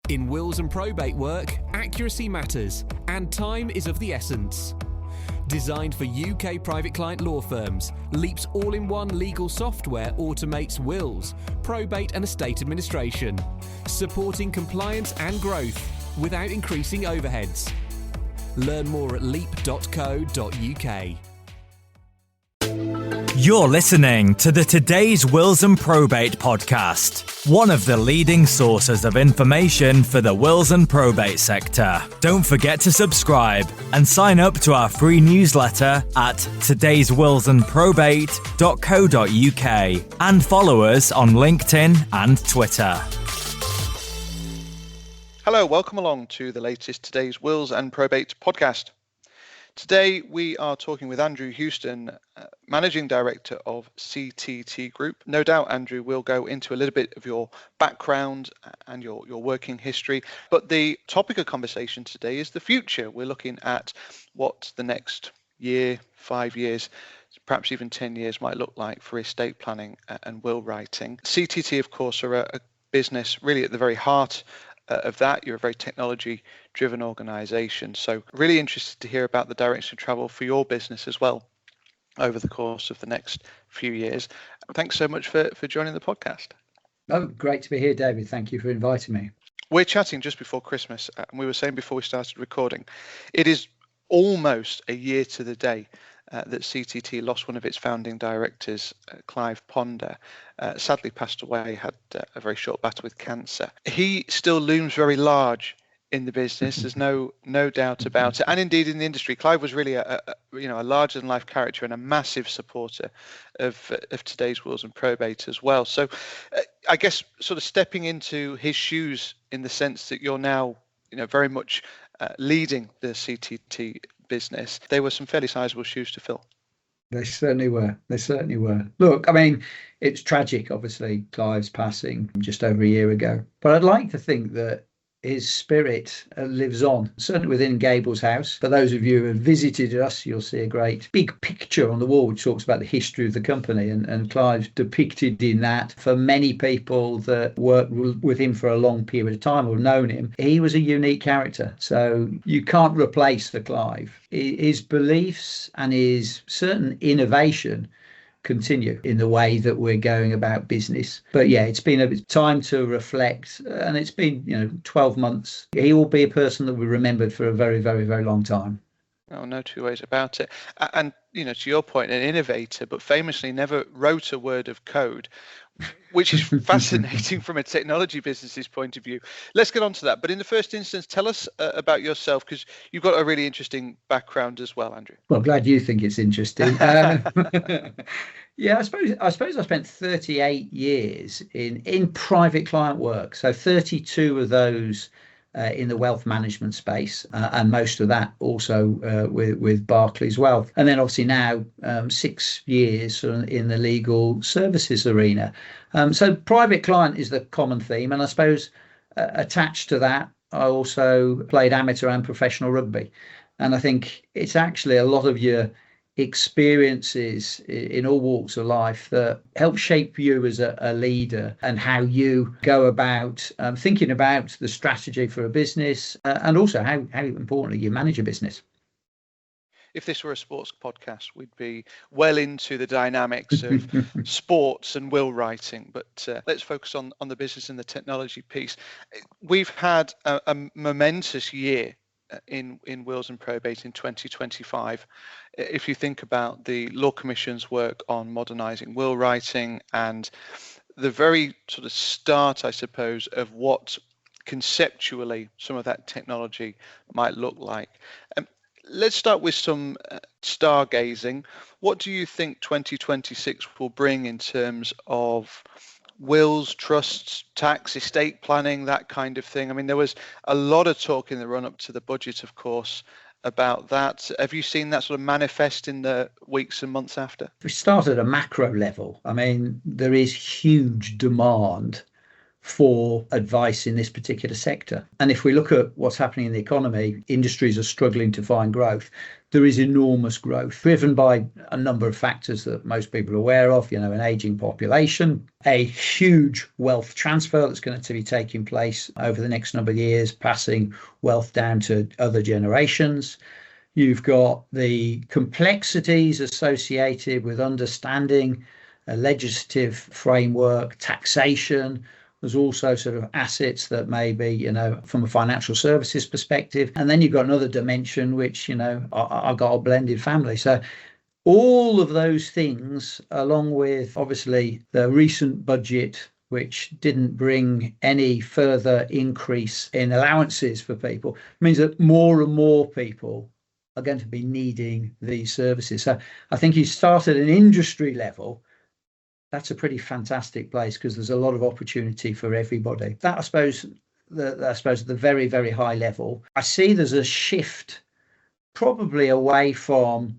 In wills and probate work, accuracy matters, and time is of the essence. Designed for UK private client law firms, Leap's all-in-one legal software automates wills, probate and estate administration, supporting compliance and growth without increasing overheads. Learn more at leap.co.uk. You're listening to the Today's Wills and Probate podcast, one of the leading sources of information for the wills and probate sector. Don't forget to subscribe and sign up to our free newsletter at todayswillsandprobate.co.uk and follow us on LinkedIn and Twitter. Hello, welcome along to the latest Today's Wills and Probate podcast. Today we are talking with Andrew Houston, Managing Director of CTT Group. No doubt, Andrew, we'll go into a little bit of your background and your working history, but the topic of conversation today is the future. We're looking at what the next year, 5 years, perhaps even 10 years might look like for estate planning and will writing. CTT, of course, are a business really at the very heart of that. You're a very technology-driven organisation. So really interested to hear about the direction of travel for your business as well over the course of the next few years. Thanks so much for joining the podcast. Oh, great to be here, David. Thank you for inviting me. We're chatting just before Christmas, and we were saying before we started recording, it is almost a year to the day that CTT lost one of its founding directors, Clive Ponder. Sadly passed away, had a very short battle with cancer. He still looms very large in the business, there's no doubt about it, and indeed in the industry. Clive was really a larger than life character and a massive supporter of today's wills and probate as well. So I guess sort of stepping into his shoes in the sense that you're now very much leading the CTT business, they were some fairly sizable shoes to fill. They certainly were. Look, I mean, it's tragic, obviously, Clive's passing just over a year ago. But I'd like to think that his spirit lives on, certainly within Gable's house. For those of you who have visited us, you'll see a great big picture on the wall which talks about the history of the company, and Clive's depicted in that. For many people that worked with him for a long period of time or have known him, he was a unique character. So you can't replace the Clive. His beliefs and his certain innovation continue in the way that we're going about business. But yeah, it's been a time to reflect, and it's been 12 months. He will be a person that we remembered for a very, very, very long time. Oh, no two ways about it. And to your point, an innovator, but famously never wrote a word of code, which is fascinating from a technology business's point of view. Let's get on to that. But in the first instance, tell us about yourself, because you've got a really interesting background as well, Andrew. Well, I'm glad you think it's interesting. Yeah, I suppose I spent 38 years in private client work. So 32 of those in the wealth management space, and most of that also with Barclays Wealth. And then obviously now 6 years in the legal services arena. So private client is the common theme. And I suppose attached to that, I also played amateur and professional rugby. And I think it's actually a lot of your experiences in all walks of life that help shape you as a leader and how you go about thinking about the strategy for a business, and also how importantly you manage a business. If this were a sports podcast, we'd be well into the dynamics of sports and will writing, but let's focus on the business and the technology piece. We've had a momentous year in wills and probate in 2025. If you think about the Law Commission's work on modernising will writing and the very sort of start, I suppose, of what conceptually some of that technology might look like. Let's start with some stargazing. What do you think 2026 will bring in terms of wills, trusts, tax, estate planning, that kind of thing? I mean, there was a lot of talk in the run-up to the budget, of course, about that. Have you seen that sort of manifest in the weeks and months after? If we start at a macro level, I mean, there is huge demand for advice in this particular sector. And if we look at what's happening in the economy, industries are struggling to find growth. There is enormous growth driven by a number of factors that most people are aware of, an aging population, a huge wealth transfer that's going to be taking place over the next number of years, passing wealth down to other generations. You've got the complexities associated with understanding a legislative framework, taxation. There's also sort of assets that may be, from a financial services perspective. And then you've got another dimension, which, I've got a blended family. So all of those things, along with obviously the recent budget, which didn't bring any further increase in allowances for people, means that more and more people are going to be needing these services. So I think you start at an industry level. That's a pretty fantastic place because there's a lot of opportunity for everybody. That, I suppose, at the very, very high level, I see there's a shift probably away from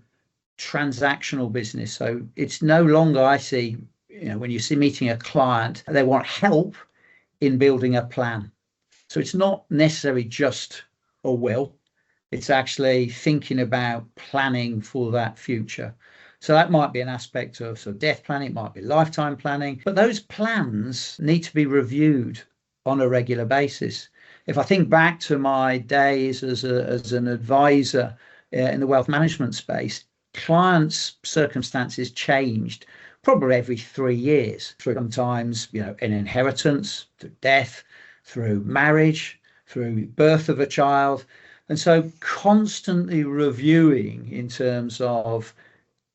transactional business. So it's no longer, I see, when you see meeting a client, they want help in building a plan. So it's not necessarily just a will. It's actually thinking about planning for that future. So that might be an aspect of death planning, it might be lifetime planning, but those plans need to be reviewed on a regular basis. If I think back to my days as an advisor in the wealth management space, clients' circumstances changed probably every 3 years, through sometimes, an inheritance, through death, through marriage, through birth of a child. And so constantly reviewing in terms of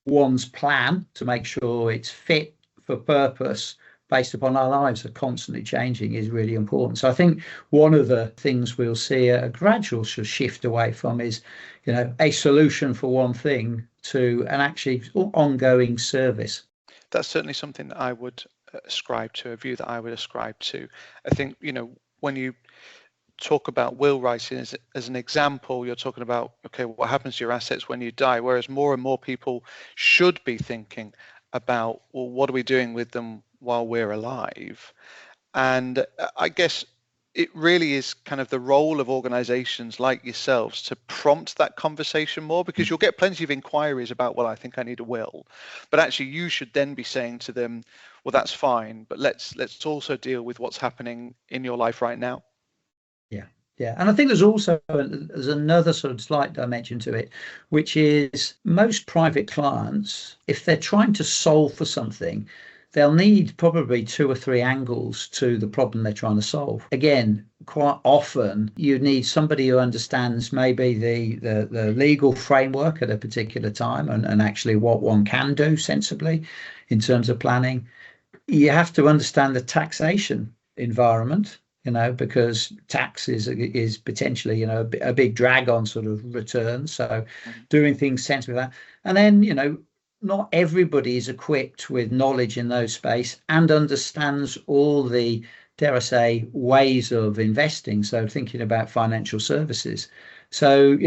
one's plan to make sure it's fit for purpose based upon our lives are constantly changing is really important. So I think one of the things we'll see a gradual shift away from is, a solution for one thing to an actually ongoing service. That's certainly something that I would ascribe to, a view that I would ascribe to. I think, when you talk about will writing as an example, you're talking about, okay, what happens to your assets when you die, whereas more and more people should be thinking about, well, what are we doing with them while we're alive? And I guess it really is kind of the role of organizations like yourselves to prompt that conversation more, because you'll get plenty of inquiries about, well, I think I need a will, but actually you should then be saying to them, well, that's fine, but let's also deal with what's happening in your life right now. Yeah, and I think there's another sort of slight dimension to it, which is most private clients, if they're trying to solve for something, they'll need probably 2 or 3 angles to the problem they're trying to solve. Again, quite often you need somebody who understands maybe the legal framework at a particular time and actually what one can do sensibly in terms of planning. You have to understand the taxation environment, because tax is potentially, a big drag on sort of returns. So doing things sensibly with that. And then, not everybody is equipped with knowledge in those space and understands all the, dare I say, ways of investing. So thinking about financial services. So,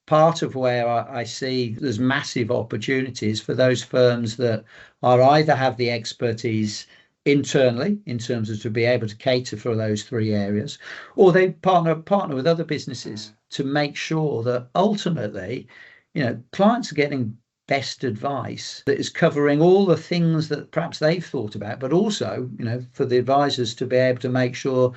part of where I see there's massive opportunities for those firms that are either have the expertise internally in terms of to be able to cater for those 3 areas, or they partner with other businesses to make sure that ultimately, clients are getting best advice that is covering all the things that perhaps they've thought about, but also, for the advisors to be able to make sure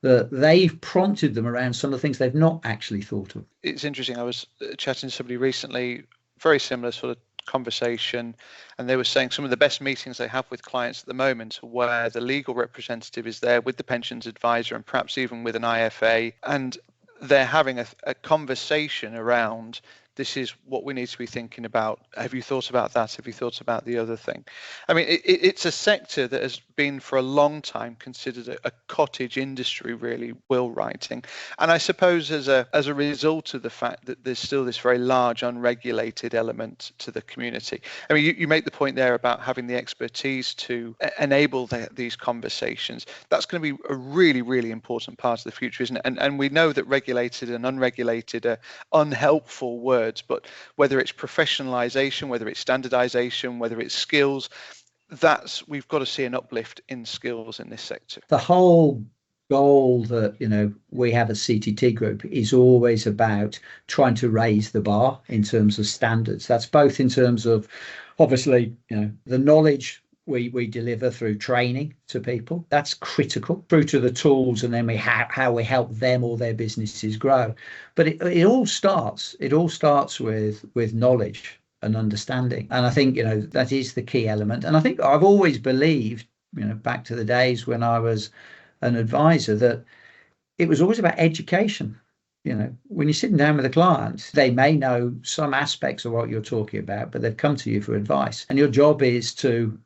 that they've prompted them around some of the things they've not actually thought of. It's interesting. I was chatting to somebody recently, very similar sort of conversation, and they were saying some of the best meetings they have with clients at the moment are where the legal representative is there with the pensions advisor and perhaps even with an IFA, and they're having a conversation around, this is what we need to be thinking about. Have you thought about that? Have you thought about the other thing? I mean, it's a sector that has been for a long time considered a cottage industry, really, will writing. And I suppose as a result of the fact that there's still this very large unregulated element to the community. I mean, you make the point there about having the expertise to enable these conversations. That's going to be a really, really important part of the future, isn't it? And we know that regulated and unregulated are unhelpful words. But whether it's professionalization, whether it's standardization, whether it's skills, we've got to see an uplift in skills in this sector. The whole goal that we have at CTT Group is always about trying to raise the bar in terms of standards. That's both in terms of obviously the knowledge we deliver through training to people. That's critical, through to the tools, and then how we help them or their businesses grow. But it all starts with knowledge and understanding, and I think that is the key element. And I think I've always believed, back to the days when I was an advisor, that it was always about education. When you're sitting down with a client, they may know some aspects of what you're talking about, but they've come to you for advice, and your job is to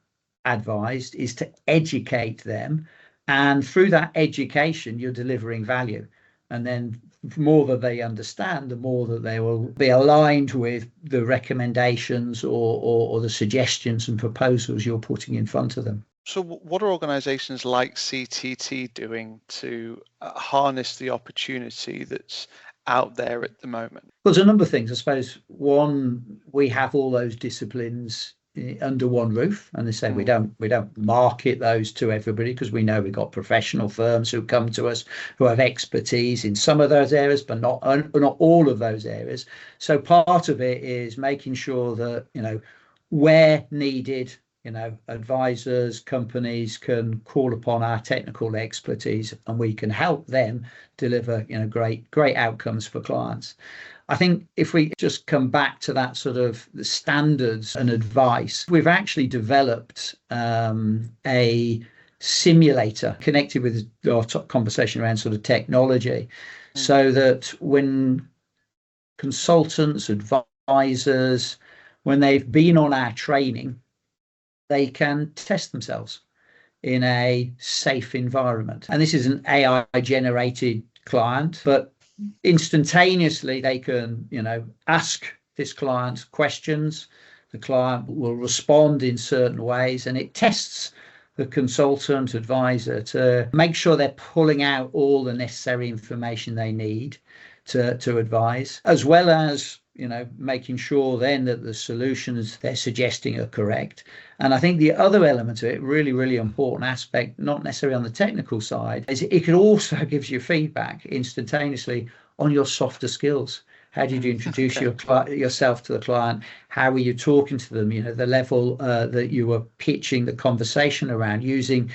educate them, and through that education you're delivering value. And then the more that they understand, the more that they will be aligned with the recommendations or the suggestions and proposals you're putting in front of them. So what are organisations like CTT doing to harness the opportunity that's out there at the moment? Well, there's a number of things. I suppose one, we have all those disciplines under one roof, and they say we don't market those to everybody, because we know we've got professional firms who come to us who have expertise in some of those areas, but not all of those areas. So part of it is making sure that where needed, advisors, companies can call upon our technical expertise, and we can help them deliver great outcomes for clients. I think if we just come back to that sort of the standards and advice, we've actually developed a simulator connected with our conversation around sort of technology, so that when consultants, advisors, when they've been on our training, they can test themselves in a safe environment. And this is an AI generated client, but instantaneously they can ask this client questions. The client will respond in certain ways, and it tests the consultant advisor to make sure they're pulling out all the necessary information they need to advise, as well as making sure then that the solutions they're suggesting are correct. And I think the other element of it, really, really important aspect, not necessarily on the technical side, is it can also give you feedback instantaneously on your softer skills. How did you introduce yourself to the client? How were you talking to them? The level that you were pitching the conversation around, using,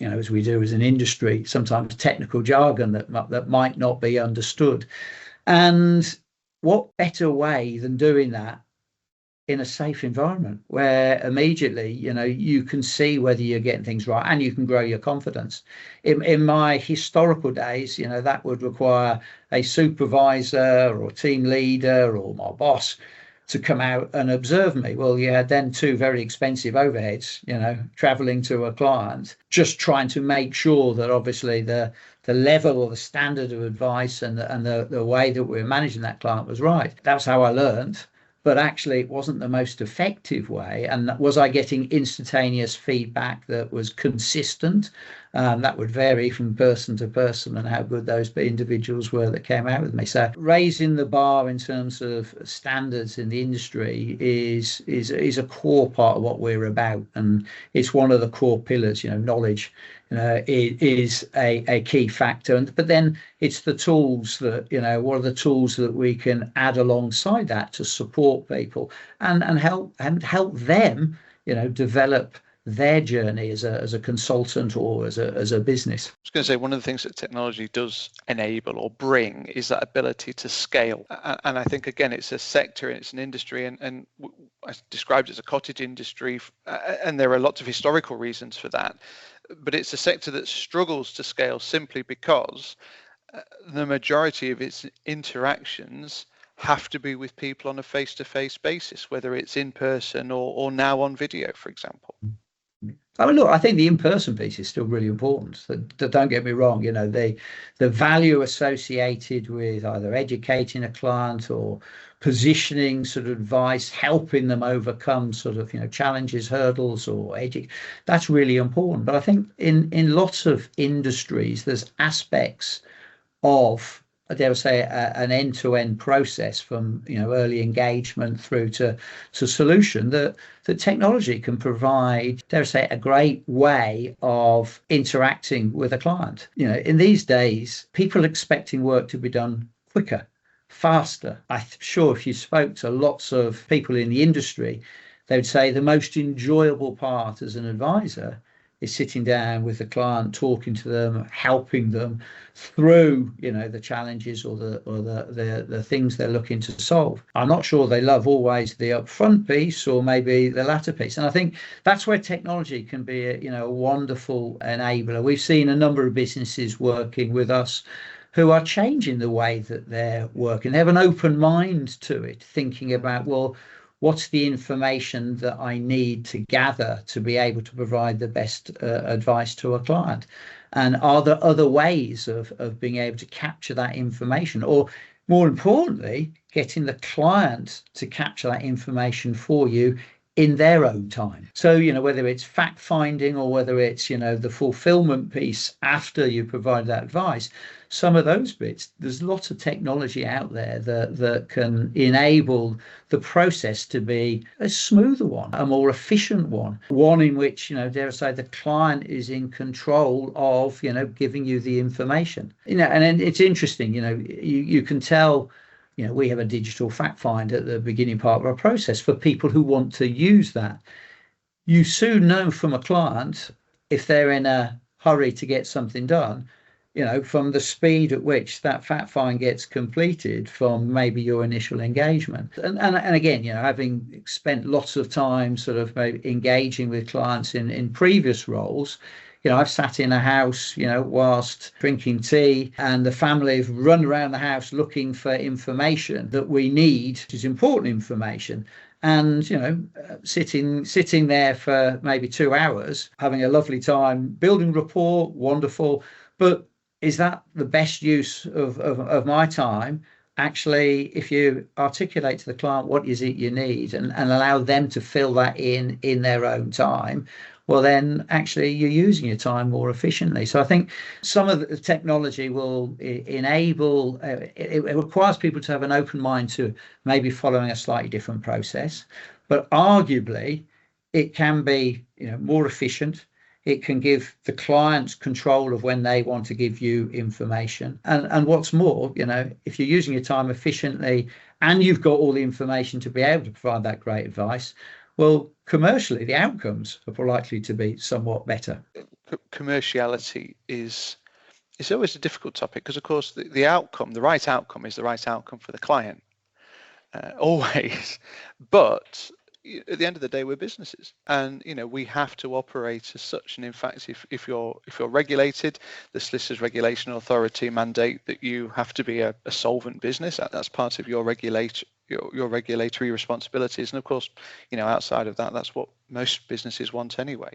as we do as an industry, sometimes technical jargon that might not be understood. And what better way than doing that in a safe environment, where immediately you can see whether you're getting things right, and you can grow your confidence. In my historical days, that would require a supervisor or team leader or my boss to come out and observe me. Well, you had then two very expensive overheads, traveling to a client, just trying to make sure that obviously the level or the standard of advice and the way that we were managing that client was right. That's how I learned. But actually it wasn't the most effective way. And was I getting instantaneous feedback that was consistent? That would vary from person to person and how good those individuals were that came out with me. So raising the bar in terms of standards in the industry is a core part of what we're about. And it's one of the core pillars, knowledge. It is a key factor. But then it's the tools that, what are the tools that we can add alongside that to support people and help them, develop their journey as a consultant or as a business. I was going to say, one of the things that technology does enable or bring is that ability to scale. And I think, again, it's a sector and it's an industry, and I described it as a cottage industry, and there are lots of historical reasons for that. But it's a sector that struggles to scale simply because the majority of its interactions have to be with people on a face-to-face basis, whether it's in person or now on video, for example. I mean, look, I think the in-person piece is still really important. Don't get me wrong, the value associated with either educating a client or positioning sort of advice, helping them overcome sort of, challenges, hurdles, or that's really important. But I think in lots of industries, there's aspects of I dare say, an end-to-end process from early engagement through to solution, that technology can provide, dare I say, a great way of interacting with a client. In these days, people are expecting work to be done quicker, faster. I'm sure if you spoke to lots of people in the industry, they would say the most enjoyable part as an advisor is sitting down with the client, talking to them, helping them through, the challenges or the things they're looking to solve. I'm not sure they love always the upfront piece or maybe the latter piece. And I think that's where technology can be a wonderful enabler. We've seen a number of businesses working with us who are changing the way that they're working. They have an open mind to it, thinking about, well, what's the information that I need to gather to be able to provide the best advice to a client? And are there other ways of being able to capture that information? Or more importantly, getting the client to capture that information for you in their own time. So, whether it's fact finding or whether it's, the fulfillment piece after you provide that advice, some of those bits, there's lots of technology out there that can enable the process to be a smoother one, a more efficient one in which, dare I say, the client is in control of, giving you the information. And then it's interesting, you can tell, we have a digital fact find at the beginning part of our process for people who want to use that. You soon know from a client if they're in a hurry to get something done, from the speed at which that fact find gets completed from maybe your initial engagement. And again, having spent lots of time sort of maybe engaging with clients in previous roles, I've sat in a house, whilst drinking tea, and the family have run around the house looking for information that we need, which is important information. And, sitting there for maybe 2 hours, having a lovely time, building rapport, wonderful. But is that the best use of my time? Actually, if you articulate to the client what is it you need and allow them to fill that in their own time, well, then actually you're using your time more efficiently. So I think some of the technology will enable, it requires people to have an open mind to maybe following a slightly different process, but arguably it can be, more efficient. It can give the clients control of when they want to give you information. And what's more, if you're using your time efficiently and you've got all the information to be able to provide that great advice, well, commercially, the outcomes are likely to be somewhat better. Commerciality is always a difficult topic because, of course, the outcome, the right outcome is the right outcome for the client, always. But at the end of the day, we're businesses, and we have to operate as such. And in fact, if you're regulated, the Solicitors Regulation Authority mandate that you have to be a solvent business. That's part of your regulatory responsibilities. And of course, outside of that, that's what most businesses want anyway.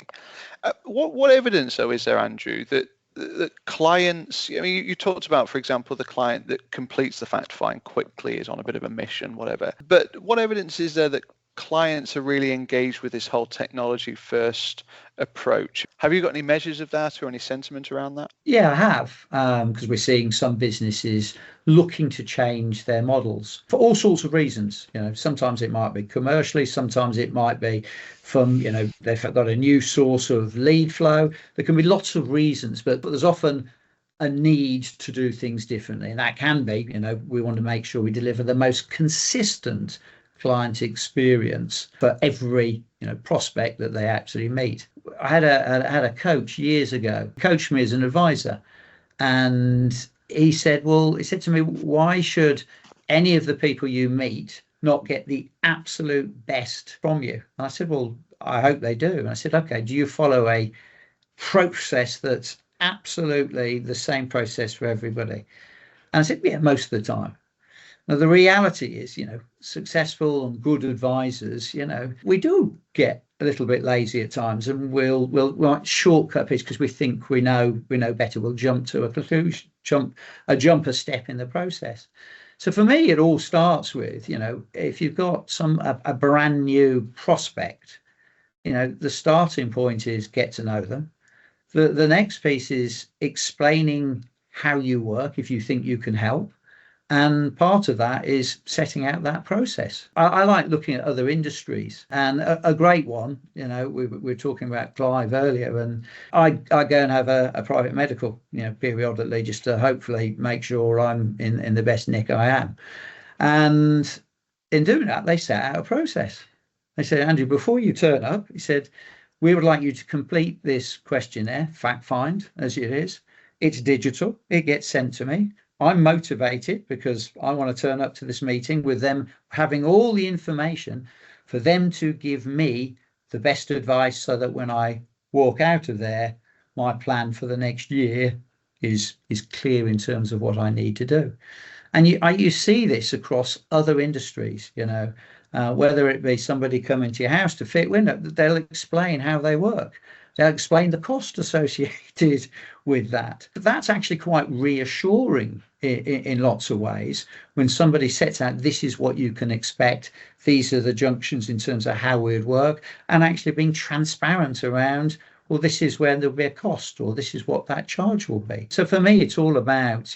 What evidence, though, is there, Andrew, that clients, you talked about, for example, the client that completes the fact find quickly is on a bit of a mission, whatever. But what evidence is there that clients are really engaged with this whole technology first approach? Have you got any measures of that or any sentiment around that? Yeah, I have, because we're seeing some businesses looking to change their models for all sorts of reasons. Sometimes it might be commercially, sometimes it might be from, they've got a new source of lead flow. There can be lots of reasons, but there's often a need to do things differently. And that can be, we want to make sure we deliver the most consistent client experience for every prospect that they actually meet. I had a coach years ago, coached me as an advisor, and he said to me, why should any of the people you meet not get the absolute best from you? And I said, well, I hope they do. And I said, okay, do you follow a process that's absolutely the same process for everybody? And I said, yeah, most of the time. Now, the reality is, successful and good advisors, we do get a little bit lazy at times, and we'll shortcut bits because we think we know better. We'll jump to a conclusion, jump a step in the process. So for me, it all starts with, if you've got a brand new prospect, the starting point is get to know them. The next piece is explaining how you work if you think you can help. And part of that is setting out that process. I like looking at other industries, and a great one, we were talking about Clive earlier, and I go and have a private medical, periodically, just to hopefully make sure I'm in the best nick I am. And in doing that, they set out a process. They said, Andrew, before you turn up, he said, we would like you to complete this questionnaire, fact find, as it is. It's digital. It gets sent to me. I'm motivated because I want to turn up to this meeting with them having all the information for them to give me the best advice, so that when I walk out of there, my plan for the next year is clear in terms of what I need to do. And you see this across other industries, whether it be somebody coming to your house to fit window, they'll explain how they work. They'll explain the cost associated with that. That's actually quite reassuring in lots of ways, when somebody sets out, this is what you can expect, these are the junctions in terms of how we'd work, and actually being transparent around, well, this is where there'll be a cost, or this is what that charge will be. So for me, it's all about,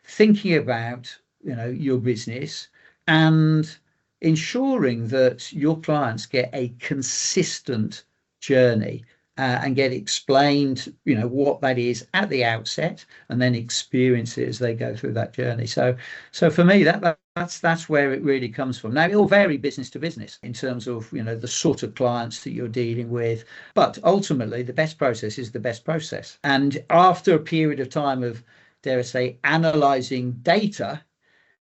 thinking about, your business and ensuring that your clients get a consistent journey, and get explained, what that is at the outset, and then experience it as they go through that journey. So for me, that's where it really comes from. Now, it'll vary business to business in terms of, the sort of clients that you're dealing with, but ultimately the best process is the best process. And after a period of time of, dare I say, analysing data,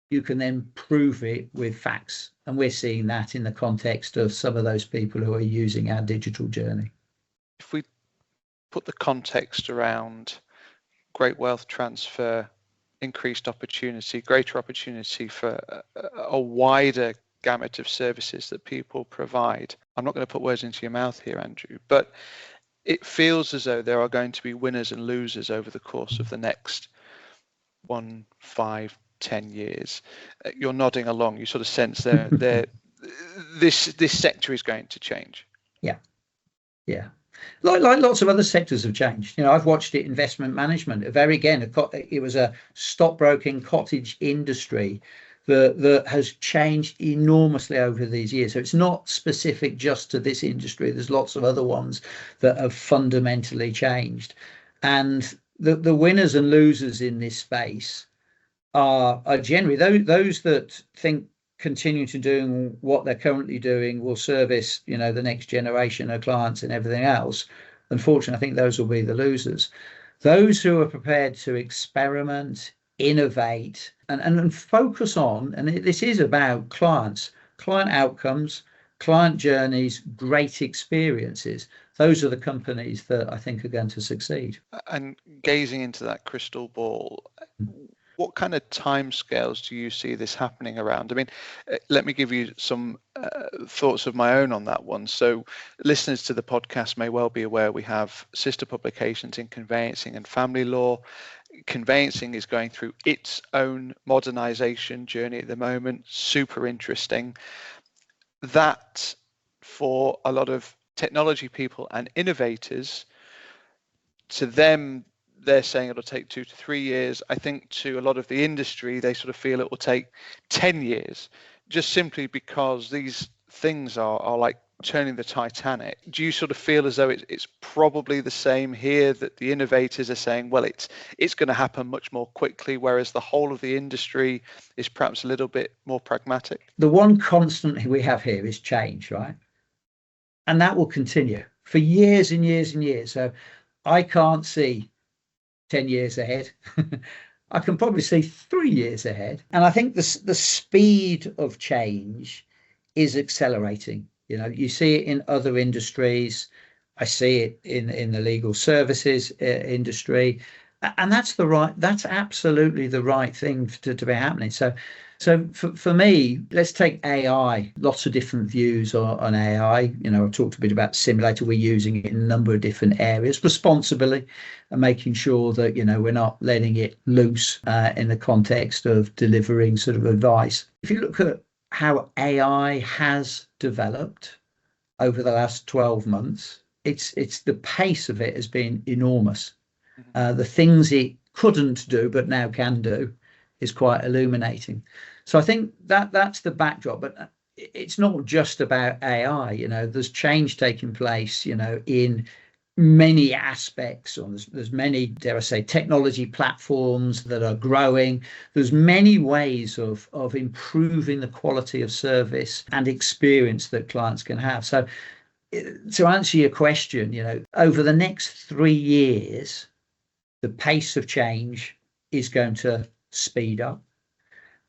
you can then prove it with facts. And we're seeing that in the context of some of those people who are using our digital journey. If we put the context around great wealth transfer, increased opportunity, greater opportunity for a wider gamut of services that people provide, I'm not going to put words into your mouth here, Andrew, but it feels as though there are going to be winners and losers over the course of the next 1, 5, 10 years. You're nodding along. You sort of sense this sector is going to change. Yeah. Like lots of other sectors have changed. I've watched it, investment management. It was a stockbroking cottage industry that has changed enormously over these years. So it's not specific just to this industry. There's lots of other ones that have fundamentally changed. And the winners and losers in this space are generally those that think continue to do what they're currently doing will service, the next generation of clients and everything else. Unfortunately, I think those will be the losers. Those who are prepared to experiment, innovate, and focus on, and this is about client outcomes, client journeys, great experiences. Those are the companies that I think are going to succeed. And gazing into that crystal ball, what kind of timescales do you see this happening around? I mean, let me give you some thoughts of my own on that one. So listeners to the podcast may well be aware we have sister publications in conveyancing and family law. Conveyancing is going through its own modernization journey at the moment. Super interesting. That, for a lot of technology people and innovators, to them, they're saying it'll take 2 to 3 years. I think to a lot of the industry, they sort of feel it will take 10 years, just simply because these things are like turning the Titanic. Do you sort of feel as though it's probably the same here, that the innovators are saying, well, it's going to happen much more quickly, whereas the whole of the industry is perhaps a little bit more pragmatic? The one constant we have here is change, right? And that will continue for years and years and years. So I can't see 10 years ahead. I can probably see 3 years ahead. And I think the speed of change is accelerating. You see it in other industries. I see it in the legal services industry. And that's absolutely the right thing to be happening. So for me, let's take AI. Lots of different views on AI. I talked a bit about simulator. We're using it in a number of different areas responsibly, and making sure that we're not letting it loose in the context of delivering sort of advice. If you look at how AI has developed over the last 12 months, it's the pace of it has been enormous. The things it couldn't do but now can do is quite illuminating. So I think that's the backdrop, but it's not just about AI. There's change taking place, in many aspects, or there's many, dare I say, technology platforms that are growing. There's many ways of improving the quality of service and experience that clients can have. So to answer your question, over the next 3 years, the pace of change is going to speed up.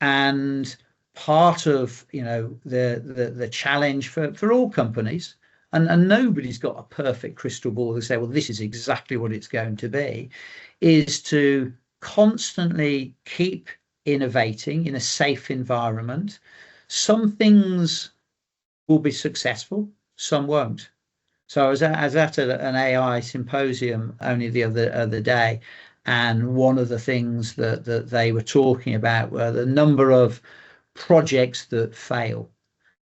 And part of the challenge for all companies, and nobody's got a perfect crystal ball to say, well, this is exactly what it's going to be, is to constantly keep innovating in a safe environment. Some things will be successful, some won't. So I was at an AI symposium only the other day, and one of the things that they were talking about were the number of projects that fail.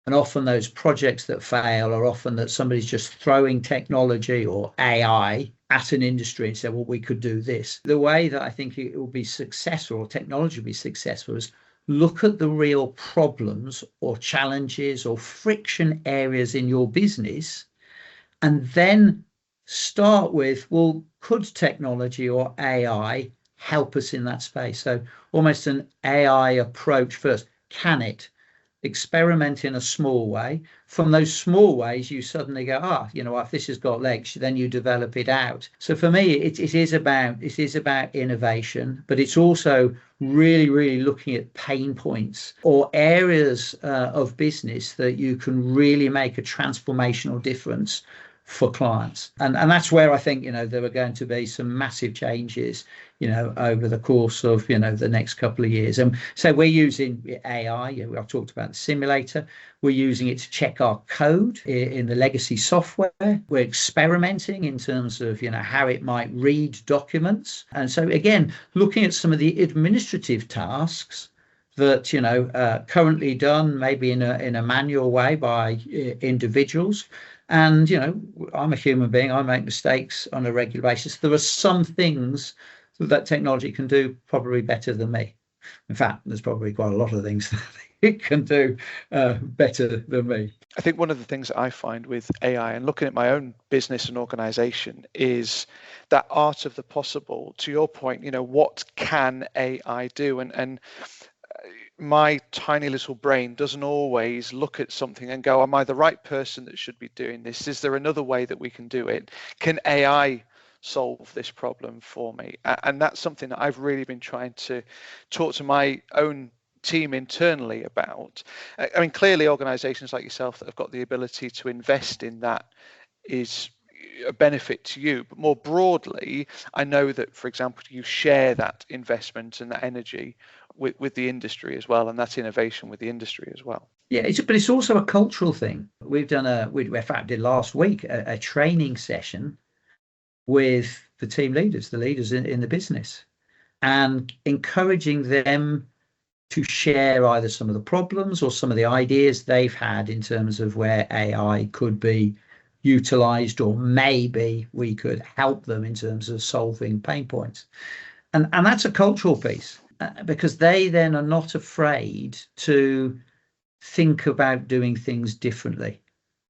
And often those projects that fail are often that somebody's just throwing technology or AI at an industry and say, well, we could do this. The way that I think it will be successful, or technology will be successful, is look at the real problems or challenges or friction areas in your business, and then start with, well, could technology or AI help us in that space? So almost an AI approach first. Can it? Experiment in a small way. From those small ways, you suddenly go, if this has got legs, then you develop it out. So for me, it is about innovation, but it's also really, really looking at pain points or areas of business that you can really make a transformational difference for clients. And that's where I think, there are going to be some massive changes, over the course of, the next couple of years. And so we're using AI. I've talked about the simulator. We're using it to check our code in the legacy software. We're experimenting in terms of, how it might read documents. And so again, looking at some of the administrative tasks that, currently done maybe in a manual way by individuals. And, I'm a human being. I make mistakes on a regular basis. There are some things that technology can do probably better than me. In fact, there's probably quite a lot of things that it can do better than me. I think one of the things that I find with AI, and looking at my own business and organization, is that art of the possible. To your point, what can AI do? And my tiny little brain doesn't always look at something and go, am I the right person that should be doing this? Is there another way that we can do it? Can AI solve this problem for me? And that's something that I've really been trying to talk to my own team internally about. I mean, clearly organizations like yourself that have got the ability to invest in that is a benefit to you, but more broadly, I know that, for example, you share that investment and that energy with the industry as well, and that's innovation with the industry as well. Yeah, but it's also a cultural thing. We've done we in fact did last week a training session with the team leaders, the leaders in the business, and encouraging them to share either some of the problems or some of the ideas they've had in terms of where AI could be utilized, or maybe we could help them in terms of solving pain points. And that's a cultural piece, because they then are not afraid to think about doing things differently.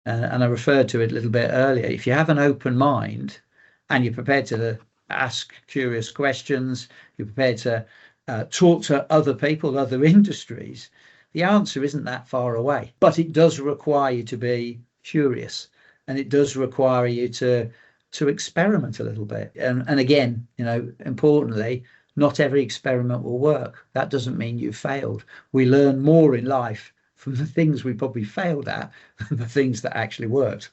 And I referred to it a little bit earlier. If you have an open mind and you're prepared to ask curious questions, you're prepared to talk to other people, other industries, the answer isn't that far away. But it does require you to be curious, and it does require you to experiment a little bit. And again, importantly, not every experiment will work. That doesn't mean you failed. We learn more in life from the things we probably failed at than the things that actually worked.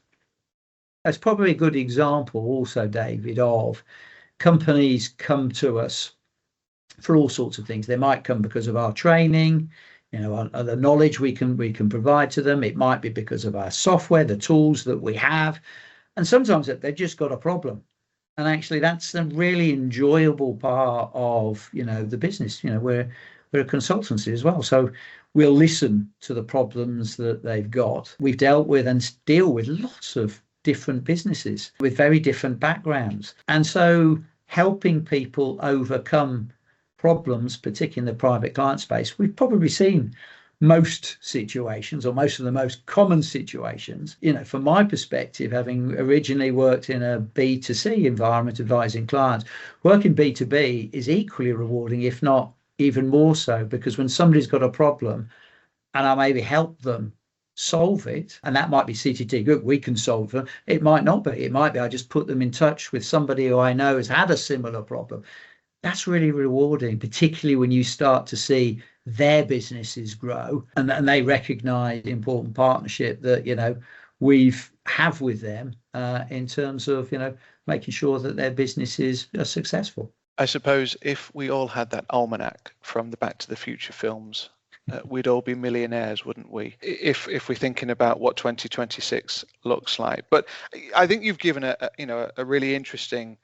That's probably a good example also, David, of companies come to us for all sorts of things. They might come because of our training, the knowledge we can provide to them. It might be because of our software, the tools that we have. And sometimes they've just got a problem. And actually, that's a really enjoyable part of, the business. We're a consultancy as well. So we'll listen to the problems that they've got. We've dealt with and deal with lots of different businesses with very different backgrounds. And so helping people overcome problems, particularly in the private client space, we've probably seen most situations, or most of the most common situations. From my perspective, having originally worked in a B2C environment advising clients, working B2B is equally rewarding, if not even more so, because when somebody's got a problem and I maybe help them solve it, and that might be CTT Group, we can solve them. It might not be. It might be I just put them in touch with somebody who I know has had a similar problem. That's really rewarding, particularly when you start to see their businesses grow and they recognize the important partnership that we've have with them in terms of making sure that their businesses are successful. I suppose if we all had that almanac from the Back to the Future films, we'd all be millionaires, wouldn't we? If we're thinking about what 2026 looks like. But I think you've given a really interesting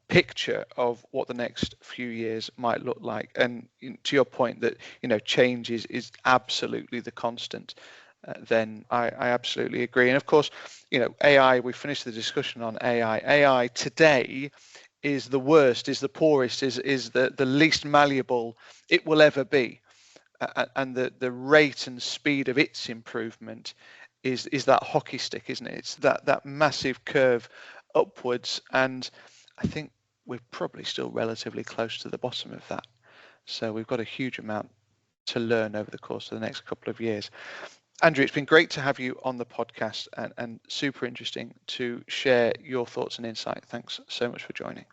picture of what the next few years might look like, and to your point that change is absolutely the constant, then I absolutely agree. And of course, AI, we finished the discussion on AI today is the worst, is the poorest, is the least malleable it will ever be, and the rate and speed of its improvement is that hockey stick, isn't it? It's that massive curve upwards, and I think we're probably still relatively close to the bottom of that. So we've got a huge amount to learn over the course of the next couple of years. Andrew, it's been great to have you on the podcast and super interesting to share your thoughts and insight. Thanks so much for joining.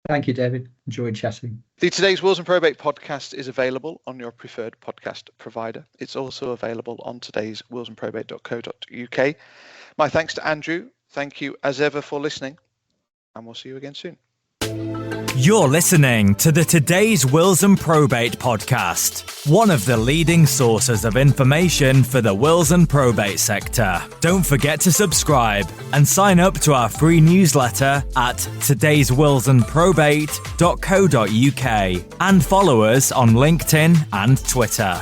Thank you, David. Enjoyed chatting. The Today's Wills and Probate podcast is available on your preferred podcast provider. It's also available on todayswillsandprobate.co.uk. My thanks to Andrew. Thank you as ever for listening, and we'll see you again soon. You're listening to the Today's Wills and Probate podcast, one of the leading sources of information for the wills and probate sector. Don't forget to subscribe and sign up to our free newsletter at todayswillsandprobate.co.uk and follow us on LinkedIn and Twitter.